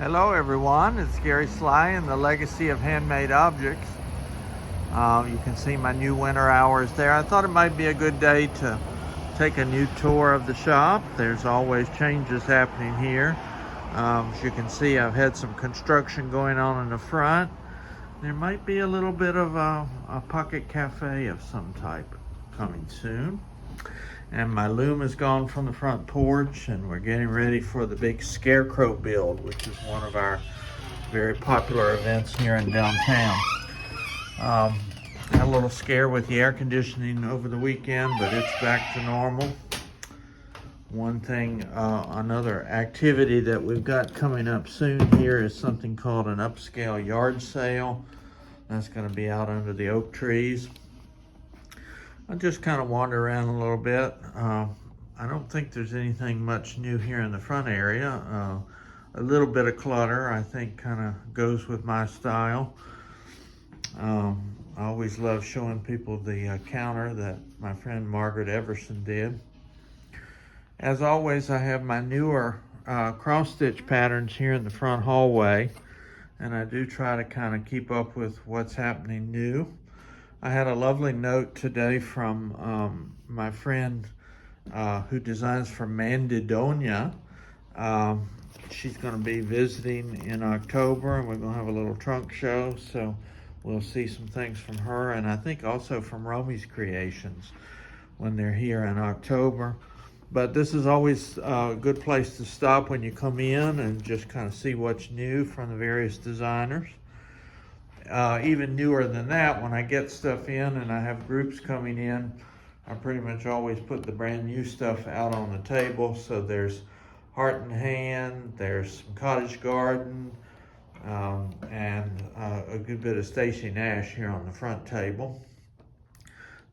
Hello everyone, it's Gary Sly and the Legacy of Handmade Objects. You can see my new winter hours there. I thought it might be a good day to take a new tour of the shop. There's always changes happening here. As you can see, I've had some construction going on in the front. There might be a little bit of a pocket cafe of some type coming soon. And my loom is gone from the front porch, and we're getting ready for the big scarecrow build, which is one of our very popular events here in downtown. Had a little scare with the air conditioning over the weekend, but it's back to normal. One thing, another activity that we've got coming up soon here is something called an upscale yard sale. That's going to be out under the oak trees. I just kind of wander around a little bit. I don't think there's anything much new here in the front area. A little bit of clutter, I think, kind of goes with my style. I always love showing people the counter that my friend Margaret Everson did. As always, I have my newer cross-stitch patterns here in the front hallway, and I do try to kind of keep up with what's happening new. I had a lovely note today from my friend who designs for Mandidonia. She's going to be visiting in October, and we're going to have a little trunk show, so we'll see some things from her, and I think also from Romy's Creations when they're here in October. But this is always a good place to stop when you come in and just kind of see what's new from the various designers. Even newer than that, when I get stuff in and I have groups coming in, I pretty much always put the brand new stuff out on the table. So there's Heart and Hand, there's some Cottage Garden, and a good bit of Stacy Nash here on the front table.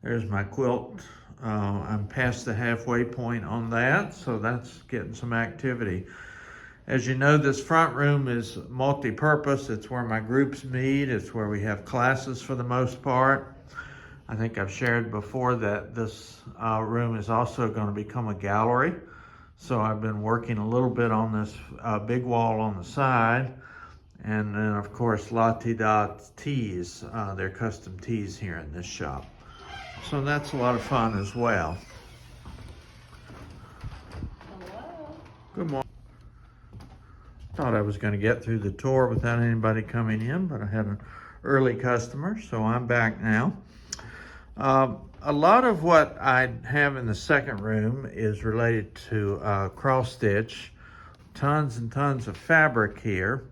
There's my quilt. I'm past the halfway point on that, so that's getting some activity. As you know, this front room is multi-purpose. It's where my groups meet. It's where we have classes for the most part. I think I've shared before that this room is also going to become a gallery. So I've been working a little bit on this big wall on the side. And then, of course, La Ti Da tees. They're custom tees here in this shop. So that's a lot of fun as well. Hello. Good morning. Thought I was going to get through the tour without anybody coming in, but I had an early customer, so I'm back now. A lot of what I have in the second room is related to cross stitch. Tons and tons of fabric here.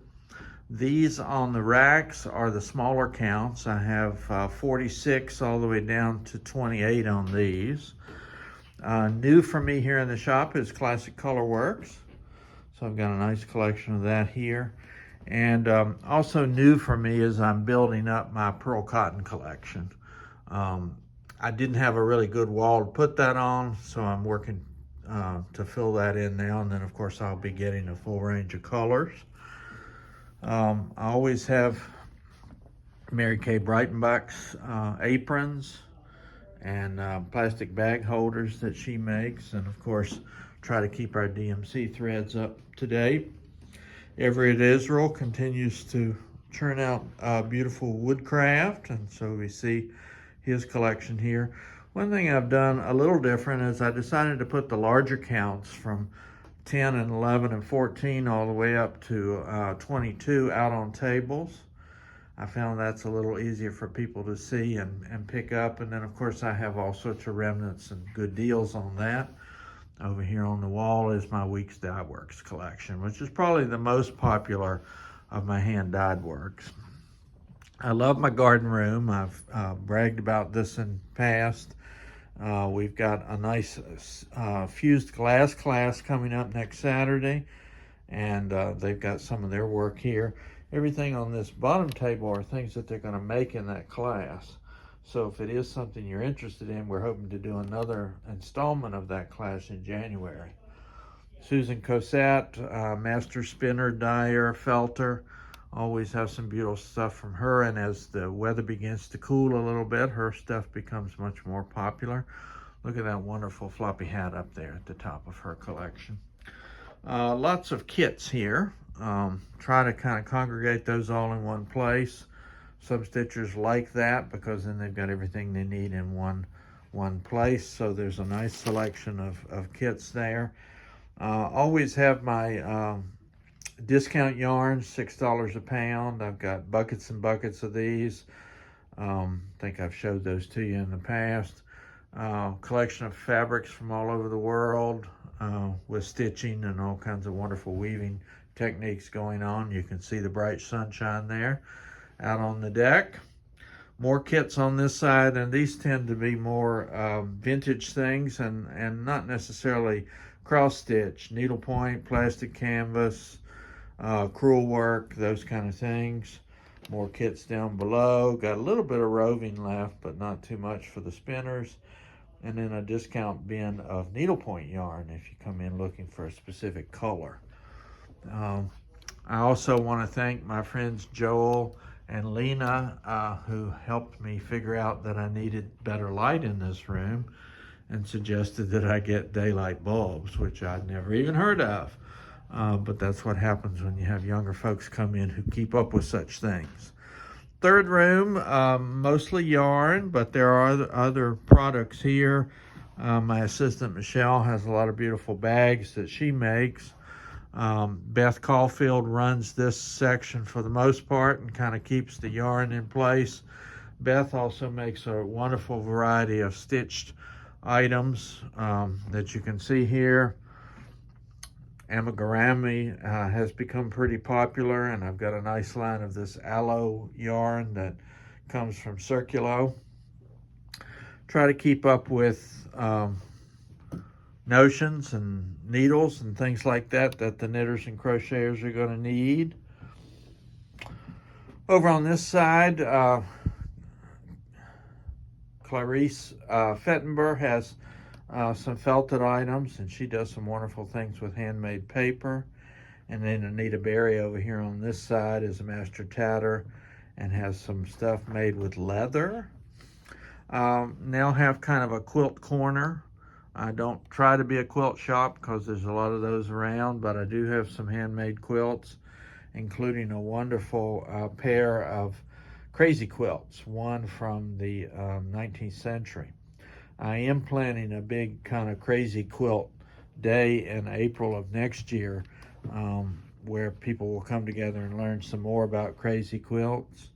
These on the racks are the smaller counts. I have 46 all the way down to 28 on these. New for me here in the shop is Classic Color Works. So I've got a nice collection of that here. And also new for me is I'm building up my pearl cotton collection. I didn't have a really good wall to put that on, so I'm working to fill that in now. And then of course I'll be getting a full range of colors. I always have Mary Kay Breitenbach's aprons and plastic bag holders that she makes, and of course try to keep our DMC threads up to date. Everett Israel continues to churn out beautiful woodcraft, and so we see his collection here. One thing I've done a little different is I decided to put the larger counts from 10 and 11 and 14 all the way up to 22 out on tables. I found that's a little easier for people to see and pick up. And then of course I have all sorts of remnants and good deals on that. Over here on the wall is my Weeks Dye Works collection, which is probably the most popular of my hand dyed works. I love my garden room. I've bragged about this in past. We've got a nice fused glass class coming up next Saturday, and they've got some of their work here. Everything on this bottom table are things that they're going to make in that class. So if it is something you're interested in, we're hoping to do another installment of that class in January. Susan Cosette, master spinner, dyer, felter. Always have some beautiful stuff from her, and as the weather begins to cool a little bit, her stuff becomes much more popular. Look at that wonderful floppy hat up there at the top of her collection. Lots of kits here. Try to kind of congregate those all in one place. Some stitchers like that because then they've got everything they need in one place. So there's a nice selection of kits there. Always have my discount yarns, $6 a pound. I've got buckets and buckets of these. I think I've showed those to you in the past. Collection of fabrics from all over the world with stitching and all kinds of wonderful weaving techniques going on. You can see the bright sunshine there out on the deck. More kits on this side, and these tend to be more vintage things and not necessarily cross stitch, needlepoint, plastic canvas, crewel work, those kind of things. More kits down below. Got a little bit of roving left, but not too much for the spinners. And then a discount bin of needlepoint yarn if you come in looking for a specific color. I also want to thank my friends Joel and Lena who helped me figure out that I needed better light in this room and suggested that I get daylight bulbs, which I'd never even heard of. But that's what happens when you have younger folks come in who keep up with such things. Third room, mostly yarn, but there are other products here. My assistant Michelle has a lot of beautiful bags that she makes. Beth Caulfield runs this section for the most part and kind of keeps the yarn in place. Beth also makes a wonderful variety of stitched items that you can see here. Amigurumi has become pretty popular, and I've got a nice line of this aloe yarn that comes from Circulo. Try to keep up with notions and needles and things like that the knitters and crocheters are going to need. Over on this side, Clarice Fettenberg has some felted items, and she does some wonderful things with handmade paper. And then Anita Berry over here on this side is a master tatter and has some stuff made with leather. Now have kind of a quilt corner. I don't try to be a quilt shop because there's a lot of those around, but I do have some handmade quilts, including a wonderful pair of crazy quilts, one from the 19th century. I am planning a big kind of crazy quilt day in April of next year where people will come together and learn some more about crazy quilts.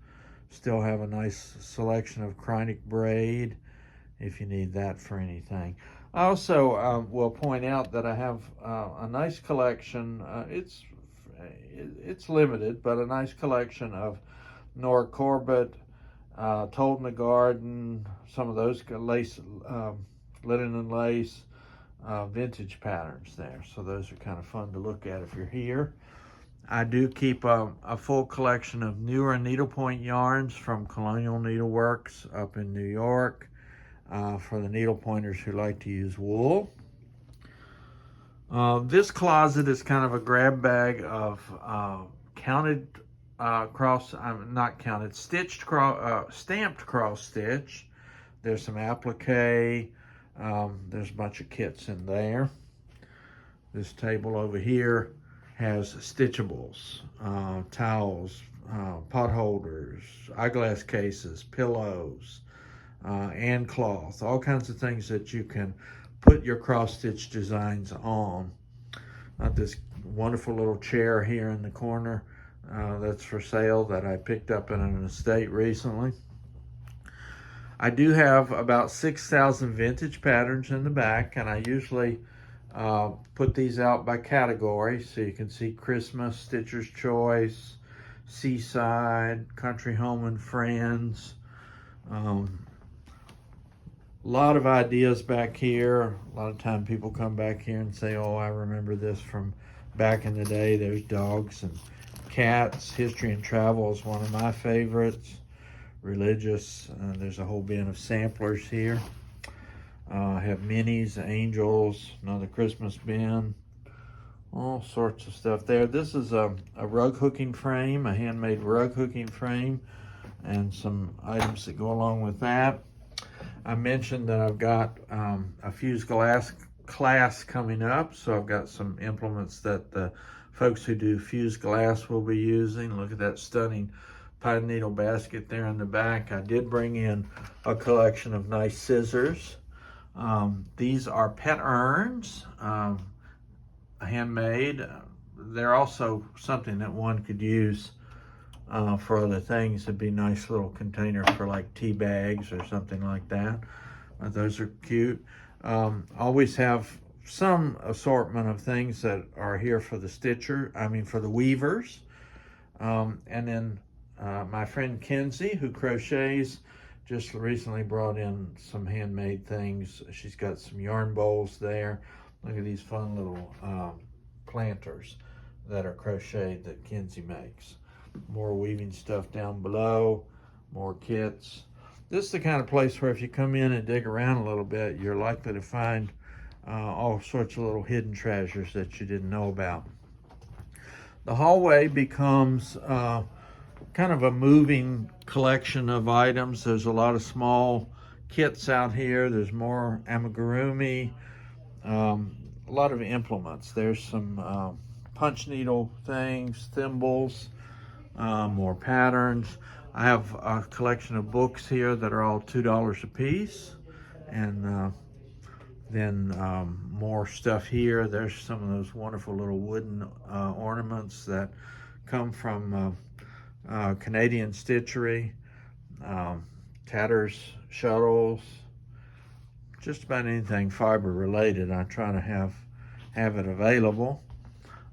Still have a nice selection of Krynic braid if you need that for anything. I also will point out that I have a nice collection. It's limited, but a nice collection of Nora Corbett, Told in the Garden, some of those lace, linen and lace, vintage patterns there. So those are kind of fun to look at if you're here. I do keep a full collection of newer needlepoint yarns from Colonial Needleworks up in New York for the needlepointers who like to use wool. This closet is kind of a grab bag of counted stitched stamped cross stitch. There's some applique. There's a bunch of kits in there. This table over here has stitchables, towels, pot holders, eyeglass cases, pillows, and cloth, all kinds of things that you can put your cross stitch designs on. This wonderful little chair here in the corner that's for sale that I picked up in an estate recently. I do have about 6,000 vintage patterns in the back, and I usually put these out by category so you can see Christmas, Stitcher's Choice, Seaside, Country Home and Friends. A lot of ideas back here. A lot of time people come back here and say, oh, I remember this from back in the day. There's dogs and cats. History and Travel is one of my favorites. Religious, there's a whole bin of samplers here. I have minis, angels, another Christmas bin, all sorts of stuff there. This is a rug hooking frame, a handmade rug hooking frame, and some items that go along with that. I mentioned that I've got a fused glass class coming up, so I've got some implements that the folks who do fused glass will be using. Look at that stunning pine needle basket there in the back. I did bring in a collection of nice scissors. These are pet urns, handmade. They're also something that one could use for other things. It'd be a nice little container for like tea bags or something like that. Those are cute. Always have some assortment of things that are here for the for the weavers. And then my friend Kenzie, who crochets, just recently brought in some handmade things. She's got some yarn bowls there. Look at these fun little planters that are crocheted that Kenzie makes. More weaving stuff down below, more kits. This is the kind of place where if you come in and dig around a little bit, you're likely to find all sorts of little hidden treasures that you didn't know about. The hallway becomes kind of a moving collection of items. There's a lot of small kits out here. There's more amigurumi, a lot of implements. There's some punch needle things, thimbles, more patterns. I have a collection of books here that are all $2 a piece. And then more stuff here. There's some of those wonderful little wooden ornaments that come from Canadian stitchery, tatters, shuttles, just about anything fiber related. I try to have it available.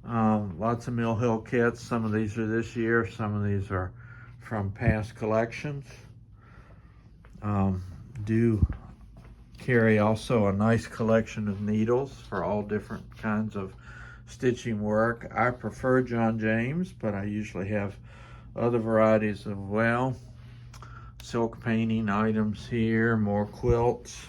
Lots of Mill Hill kits. Some of these are this year, some of these are from past collections. Do carry also a nice collection of needles for all different kinds of stitching work. I prefer John James, but I usually have other varieties as well. Silk painting items here, more quilts,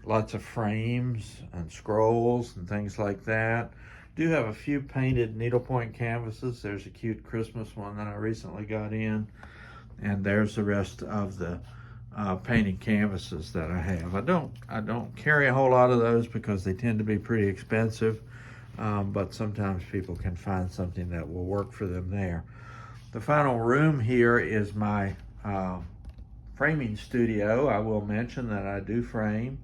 lots of frames and scrolls and things like that. Do have a few painted needlepoint canvases. There's a cute Christmas one that I recently got in, and there's the rest of the painted canvases that I have. I don't carry a whole lot of those because they tend to be pretty expensive, but sometimes people can find something that will work for them there. The final room here is my framing studio. I will mention that I do frame.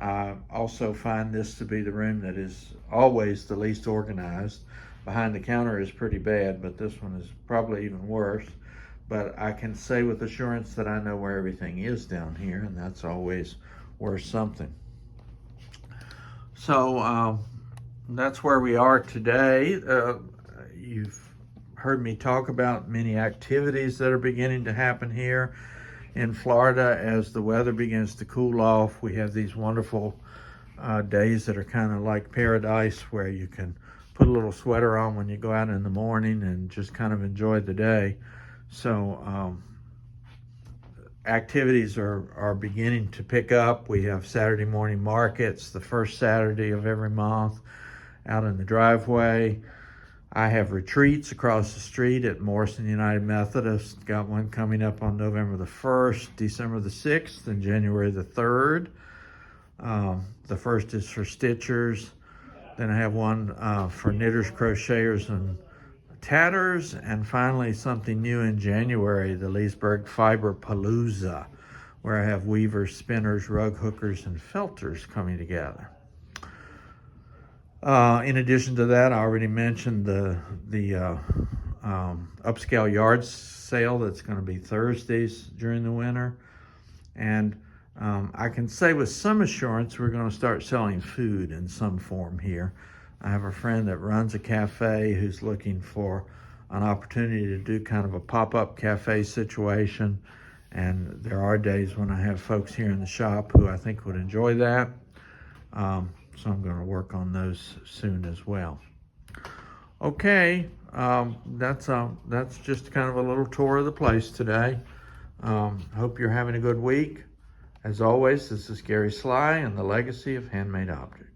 I also find this to be the room that is always the least organized. Behind the counter is pretty bad, but this one is probably even worse. But I can say with assurance that I know where everything is down here, and that's always worth something. So that's where we are today. You've heard me talk about many activities that are beginning to happen here in Florida as the weather begins to cool off. We have these wonderful days that are kind of like paradise, where you can put a little sweater on when you go out in the morning and just kind of enjoy the day. So activities are beginning to pick up. We have Saturday morning markets, the first Saturday of every month, out in the driveway. I have retreats across the street at Morrison United Methodist. Got one coming up on November the 1st, December the 6th, and January the 3rd. The first is for stitchers. Then I have one for knitters, crocheters, and tatters. And finally, something new in January, the Leesburg Fiber Palooza, where I have weavers, spinners, rug hookers, and felters coming together. In addition to that, I already mentioned the upscale yard sale that's going to be Thursdays during the winter. And I can say with some assurance we're going to start selling food in some form here. I have a friend that runs a cafe who's looking for an opportunity to do kind of a pop-up cafe situation. And there are days when I have folks here in the shop who I think would enjoy that. So I'm going to work on those soon as well. Okay, that's just kind of a little tour of the place today. Hope you're having a good week. As always, this is Gary Sly and the Legacy of Handmade Objects.